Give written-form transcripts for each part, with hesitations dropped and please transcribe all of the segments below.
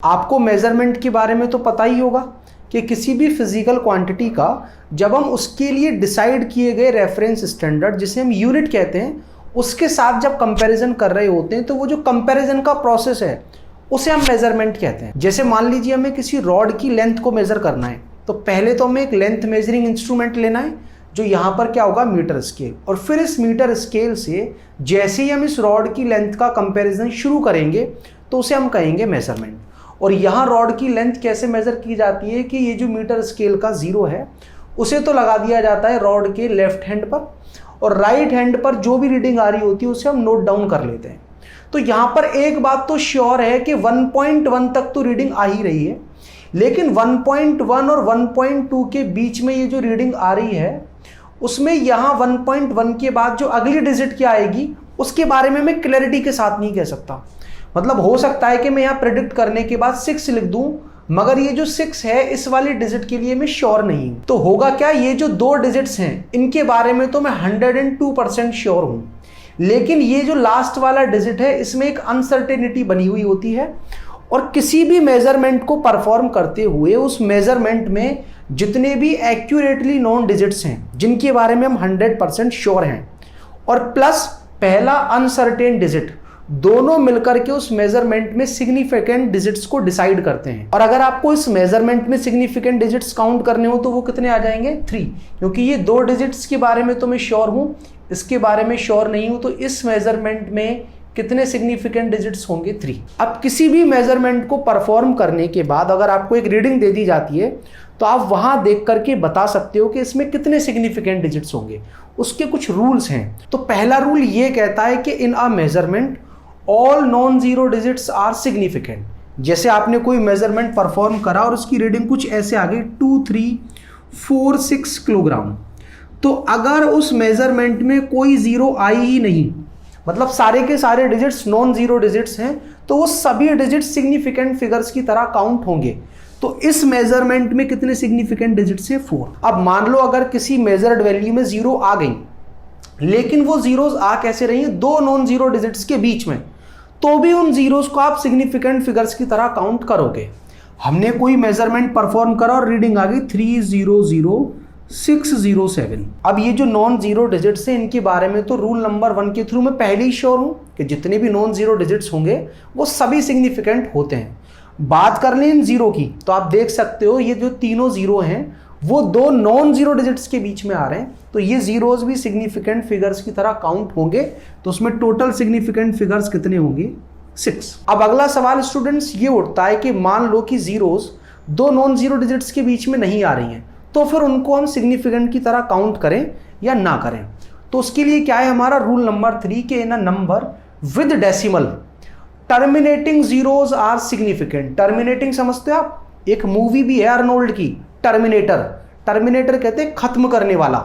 आपको मेजरमेंट के बारे में तो पता ही होगा कि किसी भी फिजिकल क्वांटिटी का जब हम उसके लिए डिसाइड किए गए रेफरेंस स्टैंडर्ड जिसे हम यूनिट कहते हैं उसके साथ जब कंपैरिजन कर रहे होते हैं तो वो जो कंपैरिजन का प्रोसेस है उसे हम मेजरमेंट कहते हैं। जैसे मान लीजिए हमें किसी रॉड की लेंथ को मेजर करना है तो पहले तो हमें एक लेंथ मेजरिंग इंस्ट्रूमेंट लेना है जो यहाँ पर क्या होगा मीटर स्केल, और फिर इस मीटर स्केल से जैसे ही हम इस रॉड की लेंथ का कंपैरिजन शुरू करेंगे तो उसे हम कहेंगे मेजरमेंट। और यहाँ रॉड की लेंथ कैसे मेजर की जाती है कि ये जो मीटर स्केल का जीरो है उसे तो लगा दिया जाता है रॉड के लेफ्ट हैंड पर और राइट हैंड पर जो भी रीडिंग आ रही होती है उसे हम नोट डाउन कर लेते हैं। तो यहाँ पर एक बात तो श्योर है कि 1.1 तक तो रीडिंग आ ही रही है, लेकिन 1.1 और 1.2 के बीच में ये जो रीडिंग आ रही है उसमें यहाँ 1.1 के बाद जो अगली डिजिट क्या आएगी उसके बारे में मैं क्लैरिटी के साथ नहीं कह सकता। मतलब हो सकता है कि मैं यहाँ प्रेडिक्ट करने के बाद 6 लिख दूं, मगर ये जो 6 है इस वाली डिजिट के लिए मैं श्योर नहीं हूं। तो होगा क्या, ये जो दो डिजिट्स हैं इनके बारे में तो मैं 102% श्योर हूं, लेकिन ये जो लास्ट वाला डिजिट है इसमें एक अनसर्टेनिटी बनी हुई होती है। और किसी भी मेजरमेंट को परफॉर्म करते हुए उस मेजरमेंट में जितने भी एक्यूरेटली नोन डिजिट्स हैं जिनके बारे में हम 100% श्योर हैं और प्लस पहला अनसर्टेन डिजिट, दोनों मिलकर के उस मेजरमेंट में सिग्निफिकेंट डिजिट्स को डिसाइड करते हैं। और अगर आपको इस मेजरमेंट में सिग्निफिकेंट डिजिट्स काउंट करने हो तो वो कितने आ जाएंगे 3, क्योंकि ये दो डिजिट्स के बारे में तो मैं श्योर हूं, इसके बारे में श्योर नहीं हूं, तो इस मेजरमेंट में कितने सिग्निफिकेंट डिजिट्स होंगे 3। अब किसी भी मेजरमेंट को परफॉर्म करने के बाद अगर आपको एक रीडिंग दे दी जाती है तो आप वहां देख करके बता सकते हो कि इसमें कितने सिग्निफिकेंट डिजिट्स होंगे। उसके कुछ रूल्स हैं। तो पहला रूल ये कहता है कि in a measurement all non zero digits are significant. जैसे आपने कोई मेजरमेंट परफॉर्म करा और उसकी रीडिंग कुछ ऐसे आ गई 2, 3, 4, 6 किलोग्राम, तो अगर उस मेजरमेंट में कोई जीरो आई ही नहीं, मतलब सारे के सारे डिजिट्स नॉन जीरो डिजिट्स हैं, तो वो सभी डिजिट्स सिग्निफिकेंट फिगर्स की तरह काउंट होंगे। तो इस मेजरमेंट में कितने सिग्निफिकेंट डिजिट्स हैं 4। अब मान लो अगर किसी मेजर्ड वैल्यू में जीरो आ गई, लेकिन वो जीरोस आ कैसे रही हैं, दो नॉन जीरो डिजिट्स के बीच में, तो भी उन जीरोस को आप सिग्निफिकेंट फिगर्स की तरह काउंट करोगे। हमने कोई मेजरमेंट परफॉर्म करा और रीडिंग आ गई 300607। अब ये जो नॉन जीरो डिजिट्स हैं इनके बारे में तो रूल नंबर 1 के थ्रू मैं पहले ही श्योर हूं कि जितने भी नॉन जीरो डिजिट्स होंगे वो सभी सिग्निफिकेंट होते हैं। बात कर लें इन जीरो की तो आप देख सकते हो ये जो तीनों जीरो हैं वो दो नॉन जीरो डिजिट्स के बीच में आ रहे हैं, तो ये जीरोस भी सिग्निफिकेंट फिगर्स की तरह काउंट होंगे। तो उसमें टोटल सिग्निफिकेंट फिगर्स कितने होंगे 6। अब अगला सवाल स्टूडेंट्स ये उठता है कि मान लो कि जीरोस दो नॉन जीरो डिजिट्स के बीच में नहीं आ रही हैं, तो फिर उनको हम सिग्निफिकेंट की तरह काउंट करें या ना करें। तो उसके लिए क्या है हमारा रूल नंबर 3 के in a number with decimal terminating zeros are significant. Terminating समझते हो आप, एक मूवी भी है अर्नोल्ड की टर्मिनेटर। टर्मिनेटर कहते हैं खत्म करने वाला।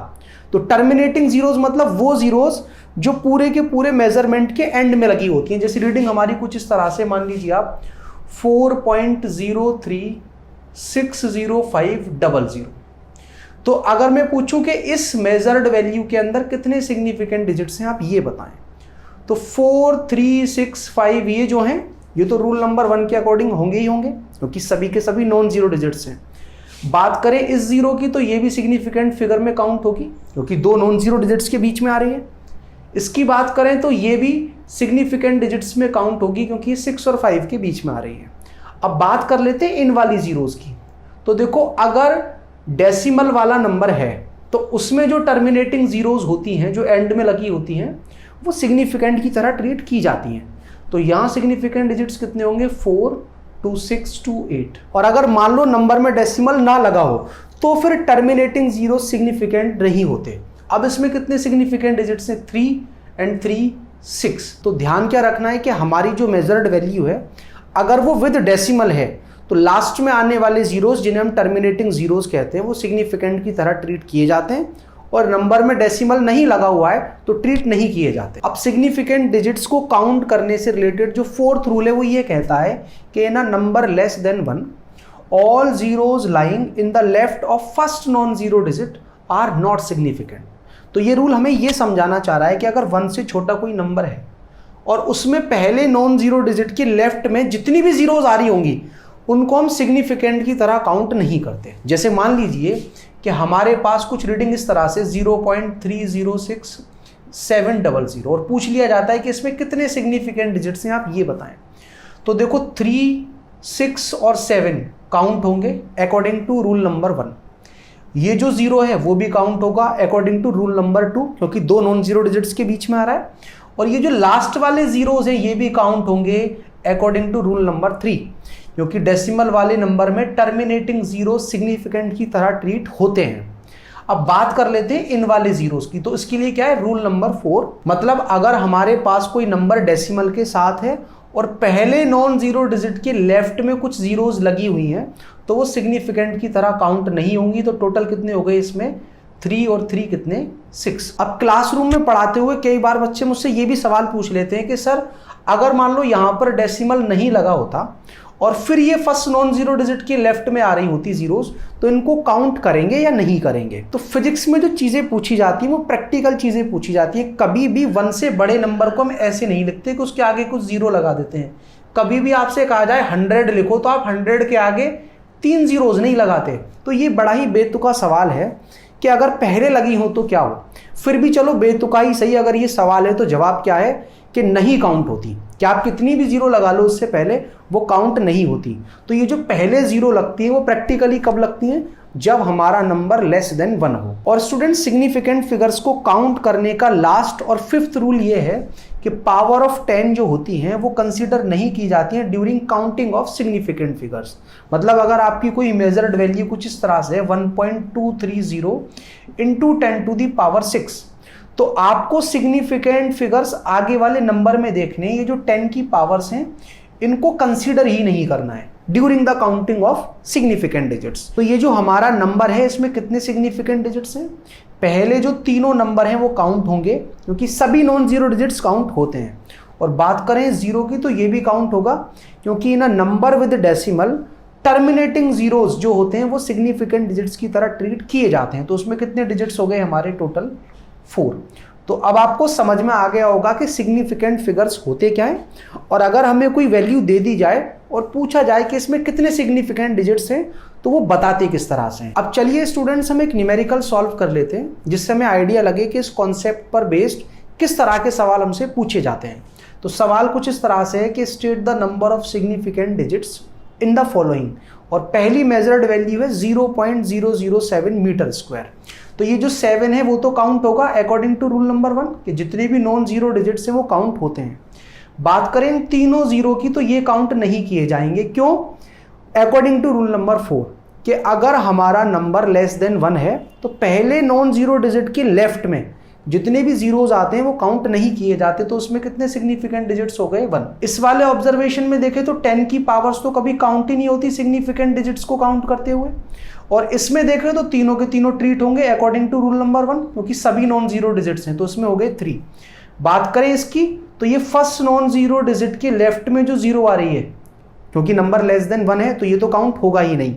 तो टर्मिनेटिंग जीरोस मतलब वो जीरोस जो पूरे के पूरे मेजरमेंट के एंड में लगी होती हैं। जैसे रीडिंग हमारी कुछ इस तरह से, मान लीजिए आप 4.0360500। तो अगर मैं पूछूं कि इस मेजर्ड वैल्यू के अंदर कितने सिग्निफिकेंट डिजिट्स हैं आप ये बताएं, तो 4, 3, 6, 5 ये जो हैं ये तो रूल नंबर 1 के अकॉर्डिंग होंगे ही होंगे क्योंकि सभी के सभी नॉन जीरो डिजिट्स हैं। बात करें इस जीरो की तो ये भी सिग्निफिकेंट फिगर में काउंट होगी क्योंकि दो नॉन जीरो डिजिट्स के बीच में आ रही है। इसकी बात करें तो ये भी सिग्निफिकेंट डिजिट्स में काउंट होगी क्योंकि 6 और 5 के बीच में आ रही है। अब बात कर लेते हैं इन वाली जीरोस की। तो देखो अगर डेसिमल वाला नंबर है तो उसमें जो टर्मिनेटिंग जीरोस होती हैं जो एंड में लगी होती हैं वो सिग्निफिकेंट की तरह ट्रीट की जाती हैं। तो यहाँ सिग्निफिकेंट डिजिट्स कितने होंगे 4, 2, 6, 2, 8। और अगर मान लो नंबर में डेसिमल ना लगा हो तो फिर टर्मिनेटिंग जीरो सिग्निफिकेंट नहीं होते। अब इसमें कितने सिग्निफिकेंट डिजिट्स हैं 3 and 3, 6। तो ध्यान क्या रखना है कि हमारी जो मेजर्ड वैल्यू है अगर वो विद डेसिमल है तो लास्ट में आने वाले जीरोस जिन्हें हम टर्मिनेटिंग जीरोस कहते हैं वो सिग्निफिकेंट की तरह ट्रीट किए जाते हैं, और नंबर में डेसिमल नहीं लगा हुआ है तो ट्रीट नहीं किए जाते। अब सिग्निफिकेंट डिजिट्स को काउंट करने से रिलेटेड जो 4th रूल है वो ये कहता है कि in a number less than 1 all zeros lying in the left of first non zero digit are not significant. तो ये रूल हमें ये समझाना चाह रहा है कि अगर 1 से छोटा कोई नंबर है और उसमें पहले नॉन जीरो डिजिट के लेफ्ट में जितनी भी जीरोस आ रही होंगी उनको हम सिग्निफिकेंट की तरह काउंट नहीं करते। जैसे मान लीजिए कि हमारे पास कुछ रीडिंग इस तरह से 0.306700 और पूछ लिया जाता है कि इसमें कितने सिग्निफिकेंट डिजिट्स हैं, आप ये बताएं। तो देखो 3, 6 और 7 काउंट होंगे अकॉर्डिंग टू रूल नंबर 1। ये जो 0 है वो भी काउंट होगा अकॉर्डिंग टू रूल नंबर 2, क्योंकि दो नॉन जीरो डिजिट्स के बीच में आ रहा है। और ये जो लास्ट वाले जीरोज हैं ये भी काउंट होंगे अकॉर्डिंग टू रूल नंबर 3, क्योंकि डेसिमल वाले नंबर में टर्मिनेटिंग जीरो सिग्निफिकेंट की तरह ट्रीट होते हैं। अब बात कर लेते हैं इन वाले जीरोस की। तो इसके लिए क्या है, रूल नंबर 4, मतलब अगर हमारे पास कोई नंबर डेसिमल के साथ है और पहले नॉन जीरो डिजिट के लेफ्ट में कुछ जीरोस लगी हुई हैं तो वो सिग्निफिकेंट की तरह काउंट नहीं होंगी। तो टोटल कितने हो गए इसमें, 3 और 3 कितने, 6। अब क्लासरूम में पढ़ाते हुए कई बार बच्चे मुझसे ये भी सवाल पूछ लेते हैं कि सर अगर मान लो यहाँ पर डेसिमल नहीं लगा होता और फिर ये फर्स्ट नॉन जीरो डिजिट के लेफ्ट में आ रही होती जीरोस, तो इनको काउंट करेंगे या नहीं करेंगे। तो फिजिक्स में जो चीजें पूछी जाती है वो प्रैक्टिकल चीजें पूछी जाती है। कभी भी 1 से बड़े नंबर को हम ऐसे नहीं लिखते कि उसके आगे कुछ जीरो लगा देते हैं। कभी भी आपसे कहा जाए 100 लिखो तो आप 100 के आगे 3 जीरोज नहीं लगाते। तो ये बड़ा ही बेतुका सवाल है कि अगर पहले लगी हो तो क्या हो। फिर भी चलो बेतुका ही सही, अगर ये सवाल है तो जवाब क्या है कि नहीं काउंट होती, कि आप कितनी भी जीरो लगा लो उससे पहले वो काउंट नहीं होती। तो ये जो पहले जीरो लगती है वो प्रैक्टिकली कब लगती है, जब हमारा नंबर लेस देन 1 हो। और स्टूडेंट सिग्निफिकेंट फिगर्स को काउंट करने का लास्ट और 5th रूल ये है कि पावर ऑफ 10 जो होती हैं वो कंसीडर नहीं की जाती हैं during counting of significant figures. मतलब अगर आपकी कोई मेजर्ड वैल्यू कुछ इस तरह से 1.230 इंटू 10⁶, तो आपको सिग्निफिकेंट फिगर्स आगे वाले नंबर में देखने, ये जो 10 की पावर्स हैं इनको कंसीडर ही नहीं करना है during the counting of significant digits. तो ये जो हमारा नंबर है इसमें कितने सिग्निफिकेंट डिजिट्स हैं, पहले जो तीनों नंबर हैं वो काउंट होंगे क्योंकि सभी नॉन जीरो डिजिट्स काउंट होते हैं। और बात करें जीरो की तो ये भी काउंट होगा क्योंकि in number with decimal terminating zeros जो होते हैं वो सिग्निफिकेंट डिजिट्स की तरह ट्रीट किए जाते हैं। तो उसमें कितने डिजिट्स हो गए हमारे, टोटल 4। तो अब आपको समझ में आ गया होगा कि सिग्निफिकेंट फिगर्स होते क्या हैं। और अगर हमें कोई वैल्यू दे दी जाए और पूछा जाए कि इसमें कितने सिग्निफिकेंट डिजिट्स हैं तो वो बताते किस तरह से हैं। अब चलिए स्टूडेंट्स हम एक न्यूमेरिकल सॉल्व कर लेते हैं जिससे हमें आइडिया लगे कि इस कॉन्सेप्ट पर बेस्ड किस तरह के सवाल हमसे पूछे जाते हैं। तो सवाल कुछ इस तरह से है कि state the number of significant digits in the following, और पहली मेजर्ड वैल्यू है 0.007 मीटर स्क्वायर। तो ये जो 7 है वो तो काउंट होगा अकॉर्डिंग टू रूल नंबर 1 कि जितने भी नॉन जीरो डिजिट्स हैं वो काउंट होते हैं। बात करें इन तीनों जीरो की तो ये काउंट नहीं किए जाएंगे। क्यों, अकॉर्डिंग टू रूल नंबर 4 कि अगर हमारा नंबर लेस देन 1 है तो पहले नॉन जीरो डिजिट के लेफ्ट में जितने भी जीरोज आते हैं वो काउंट नहीं किए जाते। तो उसमें कितने सिग्निफिकेंट डिजिट्स हो गए, 1। इस वाले ऑब्जर्वेशन में देखें तो 10 की पावर्स तो कभी काउंट ही नहीं होती सिग्निफिकेंट डिजिट्स को काउंट करते हुए। और इसमें देखें तो तीनों के तीनों ट्रीट होंगे अकॉर्डिंग टू रूल नंबर 1 क्योंकि सभी नॉन जीरो डिजिट्स हैं। तो इसमें हो गए 3। बात करें इसकी तो ये फर्स्ट नॉन जीरो डिजिट के लेफ्ट में जो जीरो आ रही है क्योंकि नंबर लेस देन 1 है तो ये तो काउंट होगा ही नहीं।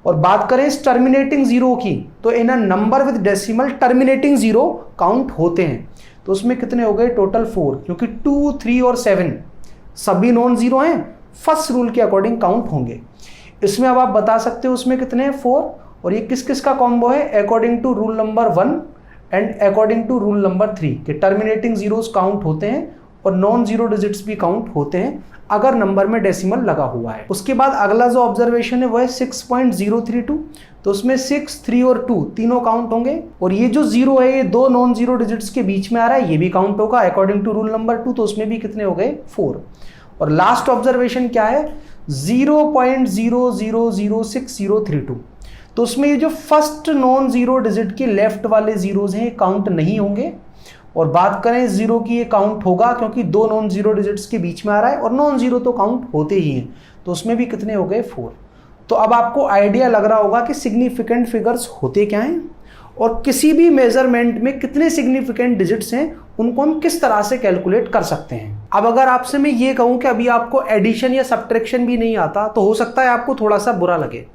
और बात करें इस टर्मिनेटिंग जीरो की तो in a number with decimal terminating zero count होते हैं। तो उसमें कितने हो गए, टोटल 4, क्योंकि 2, 3 और 7 सभी नॉन जीरो हैं, फर्स्ट रूल के अकॉर्डिंग काउंट होंगे। इसमें अब आप बता सकते हो उसमें कितने हैं, 4। और ये किस किस का कॉम्बो है, according to rule number 1 and according to rule number 3 कि टर्मिनेटिंग जीरोस काउंट होते हैं और नॉन जीरो डिजिट्स भी काउंट होते हैं अगर नंबर में डेसिमल लगा हुआ है। उसके बाद अगला जो ऑब्जर्वेशन है वो है 6.032। तो उसमें 6, 3 और 2 तीनों काउंट होंगे। और ये जो 0 है ये दो नॉन जीरो डिजिट्स के बीच में आ रहा है, ये भी काउंट होगा अकॉर्डिंग टू रूल नंबर 2। तो उसमें भी कितने हो गए, 4। और लास्ट ऑब्जर्वेशन क्या है, 0.000632। तो उसमें ये जो फर्स्ट नॉन जीरो डिजिट के लेफ्ट वाले जीरोज हैं काउंट नहीं होंगे। और बात करें जीरो की, ये काउंट होगा क्योंकि दो नॉन जीरो डिजिट्स के बीच में आ रहा है और नॉन जीरो तो काउंट होते ही हैं। तो उसमें भी कितने हो गए, 4। तो अब आपको आइडिया लग रहा होगा कि सिग्निफिकेंट फिगर्स होते क्या हैं और किसी भी मेजरमेंट में कितने सिग्निफिकेंट डिजिट्स हैं उनको हम किस तरह से कैलकुलेट कर सकते हैं। अब अगर आपसे मैं ये कहूँ कि अभी आपको एडिशन या सब्ट्रैक्शन भी नहीं आता तो हो सकता है आपको थोड़ा सा बुरा लगे,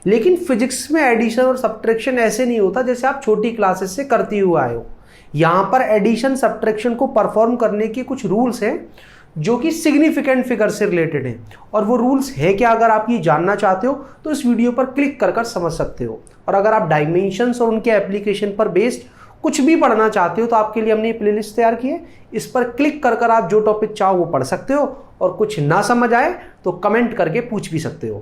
लेकिन फिजिक्स में एडिशन और सब्ट्रैक्शन ऐसे नहीं होता जैसे आप छोटी क्लासेस से करते हुए आए हो। यहाँ पर एडिशन सब्ट्रैक्शन को परफॉर्म करने के कुछ रूल्स हैं जो कि सिग्निफिकेंट फिगर से रिलेटेड हैं। और वो रूल्स है क्या, अगर आप ये जानना चाहते हो तो इस वीडियो पर क्लिक कर समझ सकते हो। और अगर आप डायमेंशंस और उनके एप्लीकेशन पर बेस्ड कुछ भी पढ़ना चाहते हो तो आपके लिए हमने ये प्लेलिस्ट तैयार की है। इस पर क्लिक कर आप जो टॉपिक चाहो वो पढ़ सकते हो, और कुछ ना समझ आए तो कमेंट करके पूछ भी सकते हो।